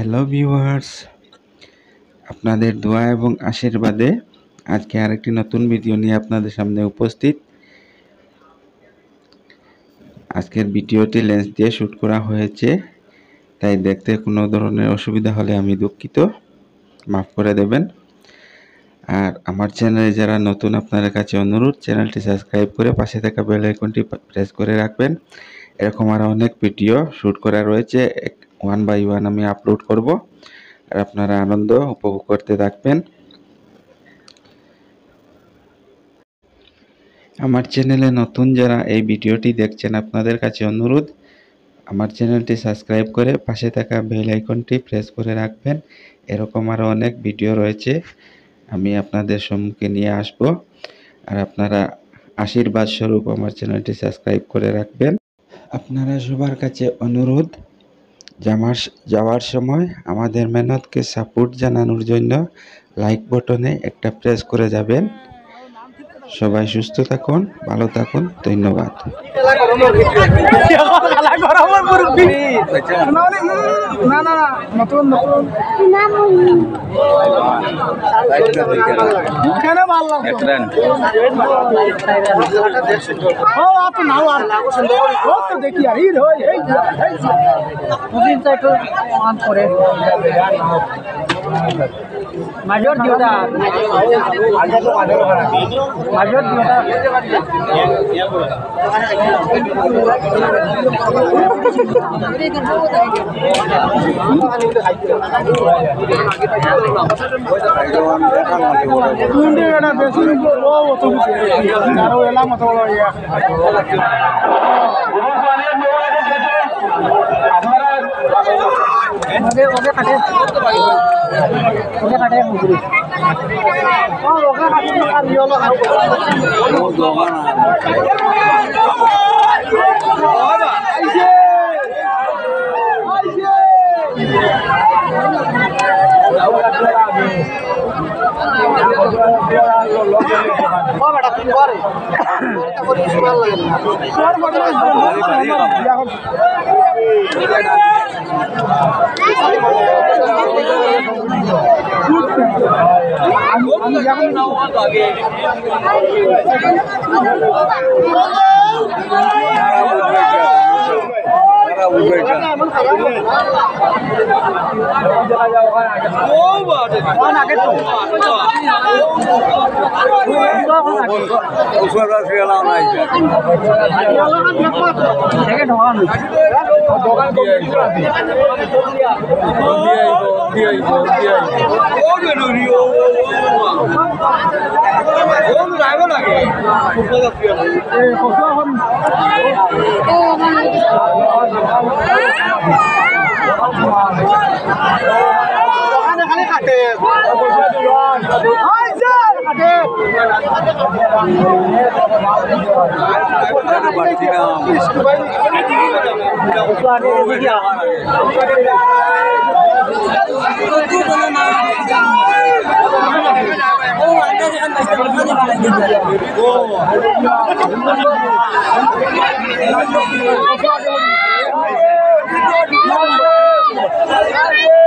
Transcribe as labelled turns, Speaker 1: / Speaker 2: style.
Speaker 1: Hello viewers, আপনাদের দোয়া এবং আশীর্বাদে আজকে আরেকটি নতুন ভিডিও নিয়ে আপনাদের সামনে উপস্থিত। আজকের ভিডিওটি লেন্স দিয়ে শ্যুট করা হয়েছে, তাই দেখতে কোনো ধরনের অসুবিধা হলে আমি দুঃখিত, মাফ করে দেবেন। আর আমার চ্যানেলে যারা নতুন, আপনাদের কাছে অনুরোধ চ্যানেলটি সাবস্ক্রাইব করে পাশে থাকা বেল আইকনটি প্রেস করে রাখবেন। এরকম আরও অনেক ভিডিও শ্যুট করা রয়েছে, ওয়ান বাই ওয়ান আমি আপলোড করব, আর আপনারা আনন্দ উপভোগ করতে থাকবেন। আমার চ্যানেলে নতুন যারা এই ভিডিওটি দেখছেন, আপনাদের কাছে অনুরোধ আমার চ্যানেলটি সাবস্ক্রাইব করে পাশে থাকা বেল আইকনটি প্রেস করে রাখবেন। এরকম আরও অনেক ভিডিও রয়েছে আমি আপনাদের সম্মুখে নিয়ে আসব, আর আপনারা আশীর্বাদ স্বরূপ আমার চ্যানেলটি সাবস্ক্রাইব করে রাখবেন। আপনারা সবার কাছে অনুরোধ, যাওয়ার সময় আমাদের মেহনতকে সাপোর্ট জানানোর জন্য লাইক বাটনে একটা প্রেস করে যাবেন। সবাই সুস্থ থাকুন, ভালো থাকুন, ধন্যবাদ।
Speaker 2: মাজর দিওটা মাজর দিওটা বেশি আরো এলাম মতো ওকে ওকে কাটে ওকে কাটে মুজুরি ও ওকে কাটে আর ইয়োলো ও দোকান আইছে ও বেটা তুই করে এটা করে ভালো লাগে না তোর বড় Oh,